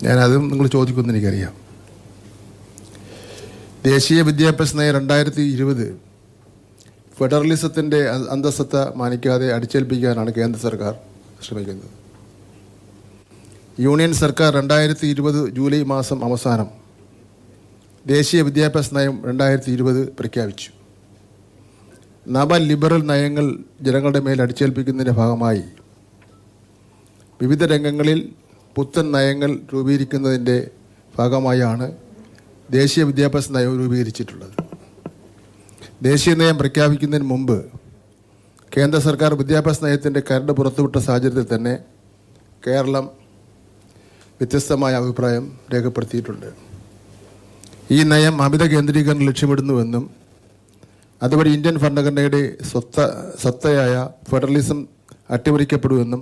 ഞാനതും നിങ്ങൾ ചോദിക്കുമെന്ന് എനിക്കറിയാം. ദേശീയ വിദ്യാഭ്യാസ നയം 2020 ഫെഡറലിസത്തിൻ്റെ അന്തസ്സത്ത മാനിക്കാതെ അടിച്ചേൽപ്പിക്കാനാണ് കേന്ദ്ര സർക്കാർ ശ്രമിക്കുന്നത്. യൂണിയൻ സർക്കാർ 2020 ജൂലൈ മാസം അവസാനം ദേശീയ വിദ്യാഭ്യാസ നയം 2020 പ്രഖ്യാപിച്ചു. നവ ലിബറൽ നയങ്ങൾ ജനങ്ങളുടെ മേൽ അടിച്ചേൽപ്പിക്കുന്നതിൻ്റെ ഭാഗമായി വിവിധ രംഗങ്ങളിൽ പുത്തൻ നയങ്ങൾ രൂപീകരിക്കുന്നതിൻ്റെ ഭാഗമായാണ് ദേശീയ വിദ്യാഭ്യാസ നയം രൂപീകരിച്ചിട്ടുള്ളത്. ദേശീയ നയം പ്രഖ്യാപിക്കുന്നതിന് മുമ്പ് കേന്ദ്ര സർക്കാർ വിദ്യാഭ്യാസ നയത്തിൻ്റെ കരട് പുറത്തുവിട്ട സാഹചര്യത്തിൽ തന്നെ കേരളം വ്യത്യസ്തമായ അഭിപ്രായം രേഖപ്പെടുത്തിയിട്ടുണ്ട്. ഈ നയം അമിത കേന്ദ്രീകരണം ലക്ഷ്യമിടുന്നുവെന്നും അതുവഴി ഇന്ത്യൻ ഭരണഘടനയുടെ സത്തയായ ഫെഡറലിസം അട്ടിമറിക്കപ്പെടുമെന്നും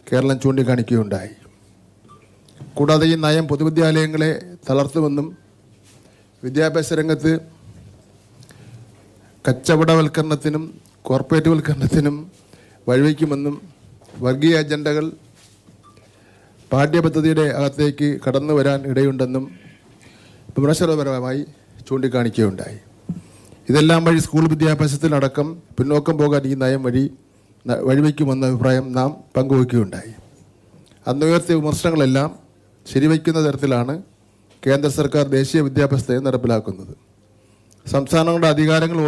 കേരളം ചൂണ്ടിക്കാണിക്കുകയുണ്ടായി. കൂടാതെ ഈ നയം പൊതുവിദ്യാലയങ്ങളെ തളർത്തുമെന്നും വിദ്യാഭ്യാസ രംഗത്ത് കച്ചവടവൽക്കരണത്തിനും കോർപ്പറേറ്റ്വൽക്കരണത്തിനും വഴിവെക്കുമെന്നും വർഗീയ അജണ്ടകൾ പാഠ്യപദ്ധതിയുടെ അകത്തേക്ക് കടന്നു വരാൻ ഇടയുണ്ടെന്നും വിമർശനപരമായി ചൂണ്ടിക്കാണിക്കുകയുണ്ടായി. ഇതെല്ലാം വഴി സ്കൂൾ വിദ്യാഭ്യാസത്തിലടക്കം പിന്നോക്കം പോകാൻ ഈ നയം വഴിവെക്കുമെന്ന അഭിപ്രായം നാം പങ്കുവയ്ക്കുകയുണ്ടായി. അന്നുയർത്തിയ വിമർശനങ്ങളെല്ലാം ശരിവയ്ക്കുന്ന തരത്തിലാണ് കേന്ദ്ര സർക്കാർ ദേശീയ വിദ്യാഭ്യാസ നയം നടപ്പിലാക്കുന്നത്. സംസ്ഥാനങ്ങളുടെ അധികാരങ്ങൾ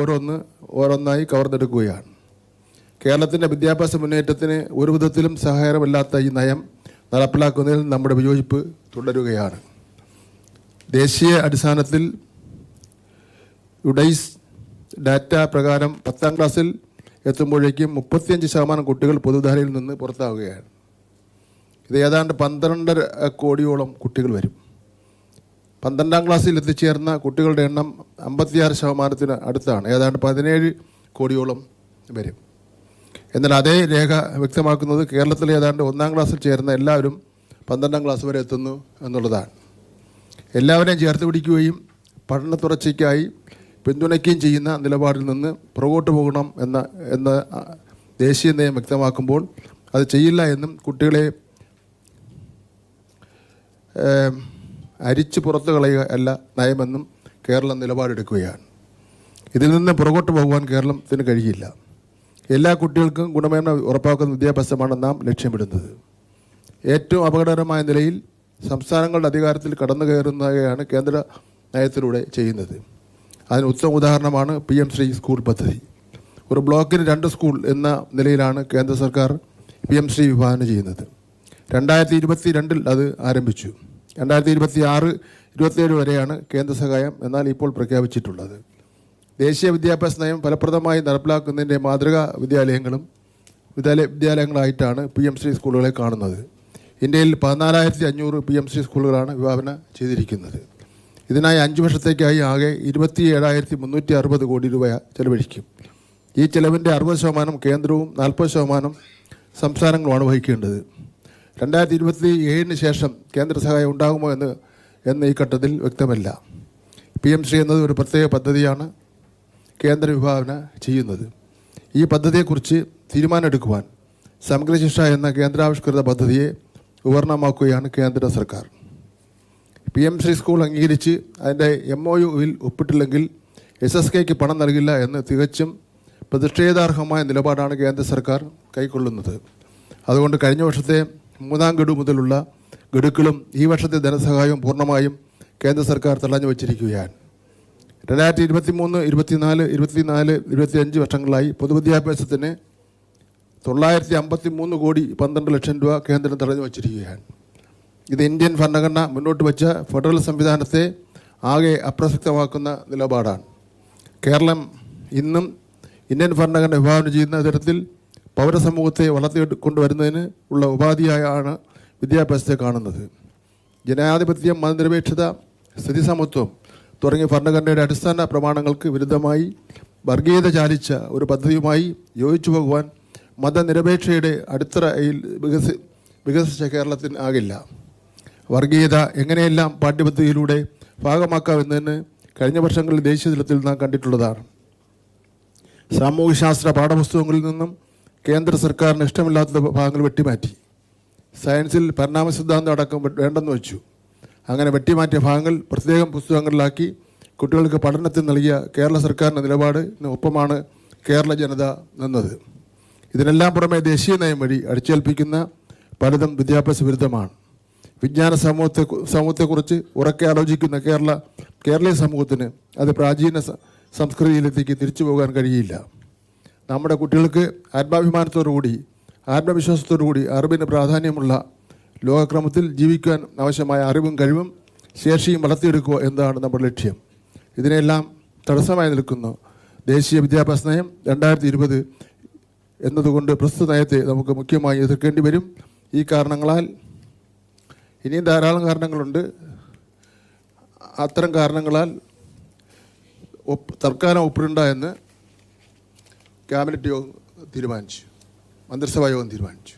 ഓരോന്നായി കവർന്നെടുക്കുകയാണ്. കേരളത്തിൻ്റെ വിദ്യാഭ്യാസ മുന്നേറ്റത്തിന് ഒരു വിധത്തിലും സഹായകരമല്ലാത്ത ഈ നയം നടപ്പിലാക്കുന്നതിൽ നമ്മുടെ വിയോജിപ്പ് തുടരുകയാണ്. ദേശീയ അടിസ്ഥാനത്തിൽ യുഡൈസ് ഡാറ്റ പ്രകാരം 10ാം ക്ലാസ്സിൽ എത്തുമ്പോഴേക്കും 35% കുട്ടികൾ പൊതുധാരയിൽ നിന്ന് പുറത്താവുകയാണ്. ഇത് ഏതാണ്ട് 12.5 കോടിയോളം കുട്ടികൾ വരും. 12ാം ക്ലാസ്സിൽ എത്തിച്ചേർന്ന കുട്ടികളുടെ എണ്ണം 56% അടുത്താണ്, ഏതാണ്ട് 17 കോടിയോളം വരും. എന്നാൽ അതേ രേഖ വ്യക്തമാക്കുന്നത് കേരളത്തിൽ ഏതാണ്ട് 1ാം ക്ലാസ്സിൽ ചേർന്ന എല്ലാവരും 12ാം ക്ലാസ് വരെ എത്തുന്നു എന്നുള്ളതാണ്. എല്ലാവരെയും ചേർത്ത് പിടിക്കുകയും പഠന തുടർച്ചയ്ക്കായി പിന്തുണയ്ക്കുകയും ചെയ്യുന്ന നിലപാടിൽ നിന്ന് പുറകോട്ട് പോകണം എന്ന ദേശീയ നയം വ്യക്തമാക്കുമ്പോൾ അത് ചെയ്യില്ല എന്നും കുട്ടികളെ അരിച്ച് പുറത്തു കളയുക അല്ല നയമെന്നും കേരളം നിലപാടെടുക്കുകയാണ്. ഇതിൽ നിന്ന് പുറകോട്ട് പോകുവാൻ കേരളത്തിന് കഴിയില്ല. എല്ലാ കുട്ടികൾക്കും ഗുണമേന്മ ഉറപ്പാക്കുന്ന വിദ്യാഭ്യാസമാണ് നാം ലക്ഷ്യമിടുന്നത്. ഏറ്റവും അപകടകരമായ നിലയിൽ സംസ്ഥാനങ്ങളുടെ അധികാരത്തിൽ കടന്നു കയറുന്നതാണ് കേന്ദ്ര നയത്തിലൂടെ ചെയ്യുന്നത്. അതിന് ഉത്തമ ഉദാഹരണമാണ് PM ശ്രീ സ്കൂൾ പദ്ധതി. ഒരു ബ്ലോക്കിന് 2 സ്കൂൾ എന്ന നിലയിലാണ് കേന്ദ്ര സർക്കാർ PM ശ്രീ വിഭാവനം ചെയ്യുന്നത്. 2022 അത് ആരംഭിച്ചു. 2026-27 വരെയാണ് കേന്ദ്ര സഹായം എന്നാൽ ഇപ്പോൾ പ്രഖ്യാപിച്ചിട്ടുള്ളത്. ദേശീയ വിദ്യാഭ്യാസ നയം ഫലപ്രദമായി നടപ്പിലാക്കുന്നതിൻ്റെ മാതൃകാ വിദ്യാലയങ്ങളായിട്ടാണ് PM ശ്രീ സ്കൂളുകളെ കാണുന്നത്. ഇന്ത്യയിൽ 14,500 PM ശ്രീ സ്കൂളുകളാണ് വിഭാവനം ചെയ്തിരിക്കുന്നത്. ഇതിനായി 5 വർഷത്തേക്കായി ആകെ 27,360 കോടി രൂപ ചെലവഴിക്കും. ഈ ചെലവിൻ്റെ 60% കേന്ദ്രവും 40% സംസ്ഥാനങ്ങളുമാണ് വഹിക്കേണ്ടത്. 2027 ശേഷം കേന്ദ്ര സഹായം ഉണ്ടാകുമോ എന്ന് ഈ ഘട്ടത്തിൽ വ്യക്തമല്ല. PM ശ്രീ എന്നത് ഒരു പ്രത്യേക പദ്ധതിയാണ് കേന്ദ്ര വിഭാവന ചെയ്യുന്നത്. ഈ പദ്ധതിയെക്കുറിച്ച് തീരുമാനമെടുക്കുവാൻ സമഗ്ര ശിക്ഷ എന്ന കേന്ദ്രാവിഷ്കൃത പദ്ധതിയെ വിവരണമാക്കുകയാണ് കേന്ദ്ര സർക്കാർ. PM ശ്രീ സ്കൂൾ അംഗീകരിച്ച് അതിൻ്റെ MOUവിൽ ഒപ്പിട്ടില്ലെങ്കിൽ SSKക്ക് പണം നൽകില്ല എന്ന് തികച്ചും പ്രതിഷേധാർഹമായ നിലപാടാണ് കേന്ദ്ര സർക്കാർ കൈക്കൊള്ളുന്നത്. അതുകൊണ്ട് കഴിഞ്ഞ വർഷത്തെ 3ാം ഗഡു മുതലുള്ള ഗഡുക്കളും ഈ വർഷത്തെ ധനസഹായവും പൂർണ്ണമായും കേന്ദ്ര സർക്കാർ തടഞ്ഞു വച്ചിരിക്കുകയാണ്. 2023, 24, 25 വർഷങ്ങളായി പൊതുവിദ്യാഭ്യാസത്തിന് 953 കോടി 12 ലക്ഷം രൂപ കേന്ദ്രം തടഞ്ഞു വച്ചിരിക്കുകയാണ്. ഇത് ഇന്ത്യൻ ഭരണഘടന മുന്നോട്ട് വച്ച ഫെഡറൽ സംവിധാനത്തെ ആകെ അപ്രസക്തമാക്കുന്ന നിലപാടാണ്. കേരളം ഇന്നും ഇന്ത്യൻ ഭരണഘടന വിഭാവനം ചെയ്യുന്ന തരത്തിൽ പൗരസമൂഹത്തെ വളർത്തിക്കൊണ്ടുവരുന്നതിന് ഉള്ള ഉപാധിയായാണ് വിദ്യാഭ്യാസത്തെ കാണുന്നത്. ജനാധിപത്യം, മതനിരപേക്ഷത, സ്ഥിതിസമത്വം തുടങ്ങിയ ഭരണഘടനയുടെ അടിസ്ഥാന പ്രമാണങ്ങൾക്ക് വിരുദ്ധമായി വർഗീയത ചാലിച്ച ഒരു പദ്ധതിയുമായി യോജിച്ചു പോകുവാൻ മതനിരപേക്ഷയുടെ അടിത്തറയിൽ വികസിച്ച കേരളത്തിന് ആകില്ല. വർഗീയത എങ്ങനെയെല്ലാം പാഠ്യപദ്ധതിയിലൂടെ ഭാഗമാക്കാമെന്നതിന് കഴിഞ്ഞ വർഷങ്ങളിൽ ദേശീയ തലത്തിൽ നാം കണ്ടിട്ടുള്ളതാണ്. സാമൂഹ്യശാസ്ത്ര പാഠപുസ്തകങ്ങളിൽ നിന്നും കേന്ദ്ര സർക്കാരിന് ഇഷ്ടമില്ലാത്ത ഭാഗങ്ങൾ വെട്ടിമാറ്റി. സയൻസിൽ പരിണാമ സിദ്ധാന്തം അടക്കം വേണ്ടെന്ന് വെച്ചു. അങ്ങനെ വെട്ടിമാറ്റിയ ഭാഗങ്ങൾ പ്രത്യേകം പുസ്തകങ്ങളിലാക്കി കുട്ടികൾക്ക് പഠനത്തിന് നൽകിയ കേരള സർക്കാരിൻ്റെ നിലപാടിന് ഒപ്പമാണ് കേരള ജനത നിന്നത്. ഇതിനെല്ലാം പുറമെ ദേശീയ നയം വഴി അടിച്ചേൽപ്പിക്കുന്ന പലതും വിദ്യാഭ്യാസ വിരുദ്ധമാണ്. വിജ്ഞാന സമൂഹത്തെക്കുറിച്ച് ഉറക്കെ ആലോചിക്കുന്ന കേരളീയ സമൂഹത്തിന് അത് പ്രാചീന സംസ്കൃതിയിലേക്ക് തിരിച്ചു പോകാൻ കഴിയില്ല. നമ്മുടെ കുട്ടികൾക്ക് ആത്മാഭിമാനത്തോടുകൂടി ആത്മവിശ്വാസത്തോടുകൂടി അറിവിന് പ്രാധാന്യമുള്ള ലോകക്രമത്തിൽ ജീവിക്കാൻ ആവശ്യമായ അറിവും കഴിവും ശേഷിയും വളർത്തിയെടുക്കുക എന്നതാണ് നമ്മുടെ ലക്ഷ്യം. ഇതിനെല്ലാം തടസ്സമായി നിൽക്കുന്നു ദേശീയ വിദ്യാഭ്യാസ നയം 2020 എന്നതുകൊണ്ട് പ്രസ്തുത നയത്തെ നമുക്ക് മുഖ്യമായി എതിർക്കേണ്ടി വരും. ഈ കാരണങ്ങളാൽ ഇനിയും ധാരാളം കാരണങ്ങളുണ്ട്. അത്തരം കാരണങ്ങളാൽ തൽക്കാലം ഒപ്പിടണ്ട എന്ന് ക്യാബിനറ്റ് യോഗം തീരുമാനിച്ചു, മന്ത്രിസഭാ യോഗം തീരുമാനിച്ചു.